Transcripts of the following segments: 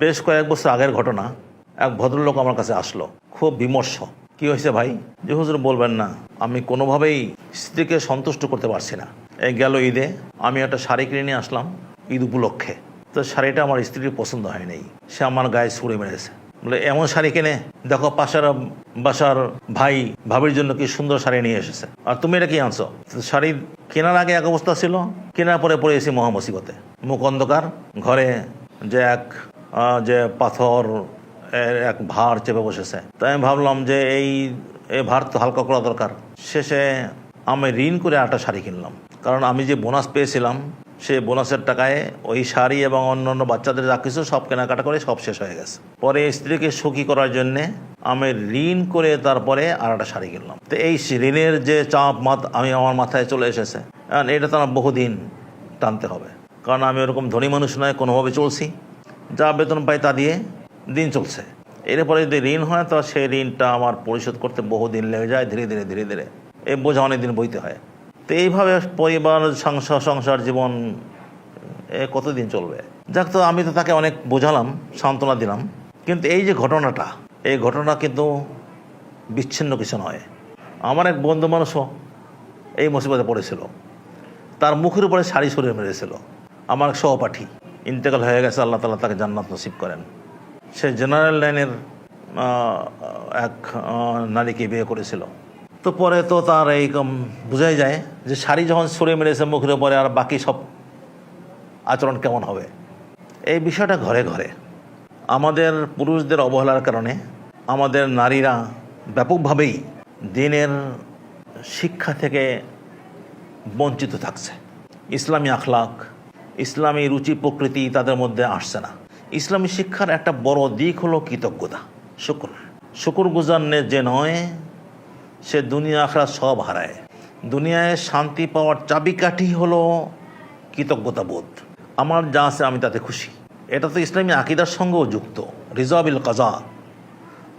বেশ কয়েক বছর আগের ঘটনা। এক ভদ্রলোক আমার কাছে আসলো, খুব বিমর্ষ। কি হয়েছে ভাই? যে হুজুর বলবেন না, আমি কোনোভাবেই স্ত্রীকে সন্তুষ্ট করতে পারছি না। এই গেল ঈদে আমি একটা শাড়ি কিনে নিয়ে আসলাম ঈদ উপলক্ষে। তো শাড়িটা আমার স্ত্রীর পছন্দ হয়নি, সে আমার গায়ে ছুঁড়ে মেরেছে। বলে এমন শাড়ি কিনে দেখো, পাশের বাসার ভাই ভাবির জন্য কি সুন্দর শাড়ি নিয়ে এসেছে, আর তুমি এটা কি আনছো? শাড়ি কেনার আগে এক অবস্থা ছিল, কেনার পরে পড়ে এসে মহামুসিবতে। মুখ অন্ধকার, ঘরে যে পাথর এক ভার চেপে বসেছে। তাই আমি ভাবলাম যে এই ভার তো হালকা করা দরকার। শেষে আমি ঋণ করে একটা শাড়ি কিনলাম, কারণ আমি যে বোনাস পেয়েছিলাম সে বোনাসের টাকায় ওই শাড়ি এবং অন্যান্য বাচ্চাদের যা কিছু সব কেনাকাটা করে সব শেষ হয়ে গেছে। পরে স্ত্রীকে সুখী করার জন্যে আমি ঋণ করে তারপরে আর একটা শাড়ি কিনলাম। তো এই ঋণের যে চাপ আমার মাথায় চলে এসেছে, এটা তো আমার বহুদিন টানতে হবে, কারণ আমি ওরকম ধনী মানুষ নয়, কোনোভাবে চলছি, যা বেতন পাই তা দিয়ে দিন চলছে। এরপরে যদি ঋণ হয় তো সেই ঋণটা আমার পরিশোধ করতে বহুদিন লেগে যায়। ধীরে ধীরে এই বোঝা অনেক দিন বইতে হয়। তো এইভাবে পরিবার, সংসার জীবন কতদিন চলবে? যাক, তো আমি তো তাকে অনেক বোঝালাম, সান্ত্বনা দিলাম, কিন্তু এই যে ঘটনাটা, এই ঘটনা কিন্তু বিচ্ছিন্ন কিছু নয়। আমার এক বন্ধু মানুষও এই মুসিবতে পড়েছিল, তার মুখের উপরে শাড়ি সরিয়ে মেরেছিল। আমার এক সহপাঠী ইন্তেকাল হয়ে গেছে, আল্লাহ তাআলা তাকে জান্নাত নসিব করেন। সে জেনারেল লাইনের এক নারীকে বিয়ে করেছিল। তো পরে তো তার এই বোঝাই যায় যে শাড়ি যখন সরিয়ে মেরেছে মুখের উপরে, আর বাকি সব আচরণ কেমন হবে। এই বিষয়টা ঘরে ঘরে আমাদের পুরুষদের অবহেলার কারণে আমাদের নারীরা ব্যাপকভাবেই দিনের শিক্ষা থেকে বঞ্চিত থাকছে। ইসলামী আখলাক, ইসলামী রুচি প্রকৃতি তাদের মধ্যে আসছে না। ইসলামী শিক্ষার একটা বড় দিক হলো কৃতজ্ঞতা, শুকর গুজার যে নয় সে দুনিয়া আখেরাত সব হারায়। দুনিয়ায় শান্তি পাওয়ার চাবিকাঠি হলো কৃতজ্ঞতা বোধ। আমার যা আছে আমি তাতে খুশি। এটা তো ইসলামী আকিদার সঙ্গেও যুক্ত। রিজা বিল কাজা,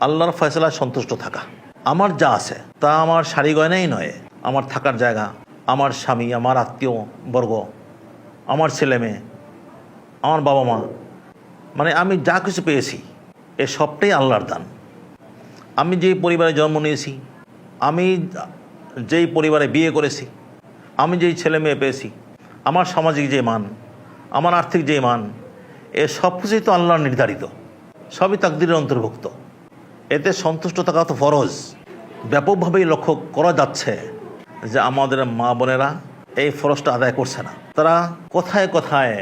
আল্লাহর ফয়সালায় সন্তুষ্ট থাকা। আমার যা আছে তা আমার শাড়ি গয়নাই নয়, আমার থাকার জায়গা, আমার স্বামী, আমার আত্মীয় বর্গ, আমার ছেলে মেয়ে, আমার বাবা মা, মানে আমি যা কিছু পেয়েছি এ সবটাই আল্লাহর দান। আমি যেই পরিবারে জন্ম নিয়েছি, আমি যেই পরিবারে বিয়ে করেছি, আমি যেই ছেলে মেয়ে পেয়েছি, আমার সামাজিক যে মান, আমার আর্থিক যে মান, এ সব কিছুই তো আল্লাহর নির্ধারিত, সবই তাকদীরের অন্তর্ভুক্ত। এতে সন্তুষ্ট থাকা তো ফরজ। ব্যাপকভাবেই লক্ষ্য করা যাচ্ছে যে আমাদের মা বোনেরা এই ফরজটা আদায় করছে না। তারা কথায় কথায়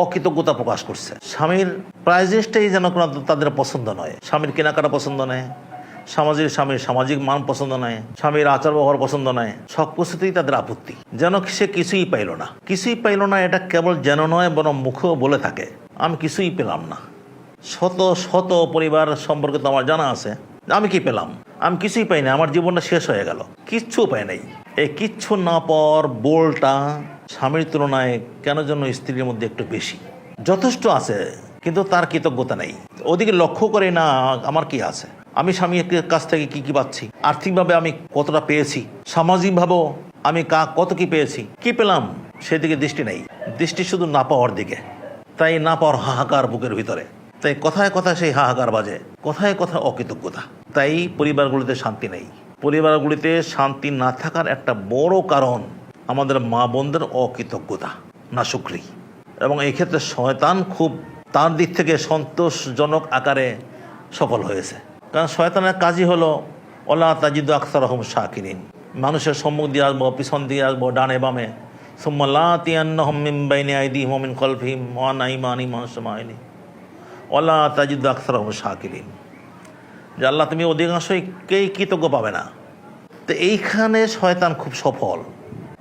অকৃতজ্ঞতা প্রকাশ করছে। স্বামীর প্রায় জিনিসটাই যেন তাদের পছন্দ নয়। স্বামীর কেনাকাটা পছন্দ নয়, স্বামীর সামাজিক মান পছন্দ নয়, স্বামীর আচার ব্যবহার পছন্দ নয়, সব কিছুতেই তাদের আপত্তি। যেন সে কিছুই পাইল না। এটা কেবল যেন নয়, বরং মুখেও বলে থাকে আমি কিছুই পেলাম না। শত পরিবার সম্পর্কে তো আমার জানা আছে। আমি কি পেলাম? আমি কিছুই পাই না, আমার জীবনটা শেষ হয়ে গেল, কিচ্ছু পাই নাই। এই কিচ্ছু না পাওয়ার বোলটা স্বামীর তুলনায় কেন যেন স্ত্রীর মধ্যে একটু বেশি। যথেষ্ট আছে কিন্তু তার কৃতজ্ঞতা নেই। ওদিকে লক্ষ্য করে না আমার কি আছে, আমি স্বামীর কাছ থেকে কি পাচ্ছি, আর্থিকভাবে আমি কতটা পেয়েছি, সামাজিকভাবেও আমি কত কি পেয়েছি, কি পেলাম, সেদিকে দৃষ্টি নেই। দৃষ্টি শুধু না পাওয়ার দিকে। তাই না পাওয়ার হাহাকার বুকের ভিতরে। তাই কথায় কথায় সেই হাহাকার বাজে, কথায় কথায় অকৃতজ্ঞতা। তাই পরিবারগুলিতে শান্তি নেই। পরিবারগুলিতে শান্তি না থাকার একটা বড় কারণ আমাদের মা বোনদের অকৃতজ্ঞতা, নাশুকরি। এবং এই ক্ষেত্রে শয়তান খুব তার দিক থেকে সন্তোষজনক আকারে সফল হয়েছে। কারণ শয়তানের কাজই হলো ওলা তাজিদু আকসারহুম শাকিরিন। মানুষের সম্মুখ দিয়ে আসবো, পিছন দিয়ে আসবো, ডানে বামে, সুম্মা লা আতিয়ান্নাহুম মিন বাইনি আইদিহিম ওয়া মিন খালফিহিম ওয়া আন আইমানিহিম ওয়া আন শামাইলিহিম ওয়ালা তাজিদু আকসারহুম শাকিরিন। যে আল্লাহ, তুমি অধিকাংশকেই কৃতজ্ঞ পাবে না। তো এইখানে শয়তান খুব সফল,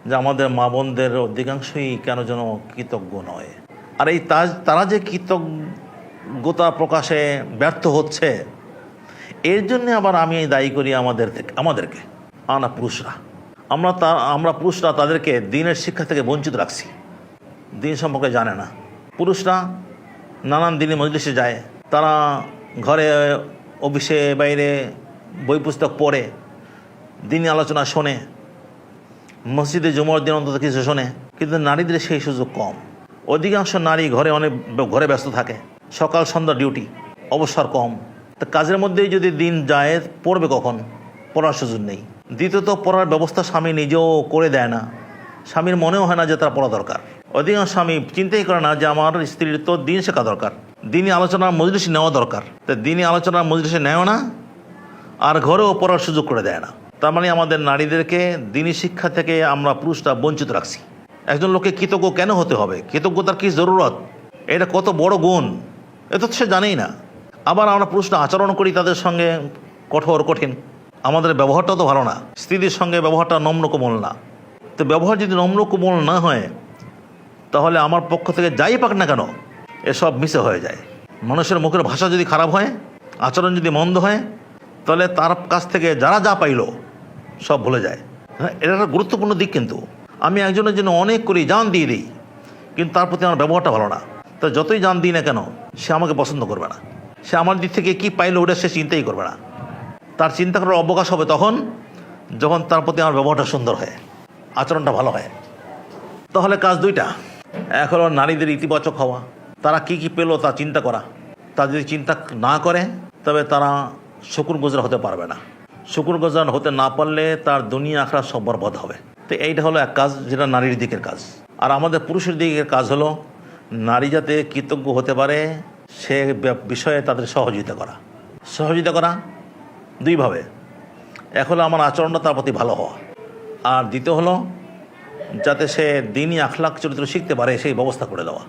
যে আমাদের মা বোনদের অধিকাংশই কেন যেন কৃতজ্ঞ নয়। আর এই তারা যে কৃতজ্ঞতা প্রকাশে ব্যর্থ হচ্ছে, এর জন্য আবার আমি দায়ী করি আমাদেরকে, পুরুষরা। আমরা পুরুষরা তাদেরকে দিনের শিক্ষা থেকে বঞ্চিত রাখছি। দিন সম্পর্কে জানে না। পুরুষরা নানান দিনে মজলিসে যায়, তারা ঘরে অফিসে বাইরে বই পুস্তক পড়ে, দিনী আলোচনা শোনে, মসজিদে জুমার দিন অন্তত কিছু শোনে, কিন্তু নারীদের সেই সুযোগ কম। অধিকাংশ নারী ঘরে ব্যস্ত থাকে, সকাল সন্ধ্যা ডিউটি, অবসর কম। তো কাজের মধ্যেই যদি দিন যায়, পড়বে কখন? পড়ার সুযোগ নেই। দ্বিতীয়ত পড়ার ব্যবস্থা স্বামী নিজেও করে দেয় না, স্বামীর মনেও হয় না যে তার পড়া দরকার। অধিকাংশ স্বামী চিন্তাই করে না যে আমার স্ত্রীর তো দিন শেখা দরকার, দিনই আলোচনার মজলিসে নেওয়া দরকার। তো দিনই আলোচনার মজলিসে নেও না, আর ঘরেও পড়ার সুযোগ করে দেয় না। তার মানে আমাদের নারীদেরকে দিনই শিক্ষা থেকে আমরা পুরুষরা বঞ্চিত রাখছি। একজন লোককে কৃতজ্ঞ কেন হতে হবে? কৃতজ্ঞতার কি জরুরত? এটা কত বড় গুণ, এ তো সে জানেই না। আবার আমরা পুরুষরা আচরণ করি তাদের সঙ্গে কঠোর কঠিন, আমাদের ব্যবহারটাও তো ভালো না। স্ত্রীদের সঙ্গে ব্যবহারটা নম্র কোমল না। তো ব্যবহার যদি নম্র কোমল না হয়, তাহলে আমার পক্ষ থেকে যাই পাক না কেন এসব মিশে হয়ে যায়। মানুষের মুখের ভাষা যদি খারাপ হয়, আচরণ যদি মন্দ হয়, তাহলে তার কাছ থেকে যারা যা পাইল সব ভুলে যায়। হ্যাঁ, এটা একটা গুরুত্বপূর্ণ দিক। কিন্তু আমি একজনের জন্য অনেক করি, জান দিয়ে দিই, কিন্তু তার প্রতি আমার ব্যবহারটা ভালো না। তো যতই জান দিই না কেন, সে আমাকে পছন্দ করবে না। সে আমার দিক থেকে কী পাইলো ওটা সে চিন্তাই করবে না। তার চিন্তা করার অবকাশ হবে তখন যখন তার প্রতি আমার ব্যবহারটা সুন্দর হয়, আচরণটা ভালো হয়। তাহলে কাজ দুইটা। এক হলো নারীদের ইতিবাচক হওয়া, তারা কি কি পেলো তা চিন্তা করা। তা যদি চিন্তা না করে, তবে তারা শুকুরগুজার হতে পারবে না। শুকুরগুজার হতে না পারলে তার দুনিয়া আখরা সব বরবাদ হবে। তো এইটা হলো এক কাজ, যেটা নারীর দিকের কাজ। আর আমাদের পুরুষের দিকের কাজ হলো নারী যাতে কৃতজ্ঞ হতে পারে সে বিষয়ে তাদের সহযোগিতা করা। সহযোগিতা করা দুইভাবে। এক হলো আমার আচরণটা তার প্রতি ভালো হওয়া, আর দ্বিতীয় হলো যাতে সে দিনই আখলাক চরিত্র শিখতে পারে সেই ব্যবস্থা করে দেওয়া।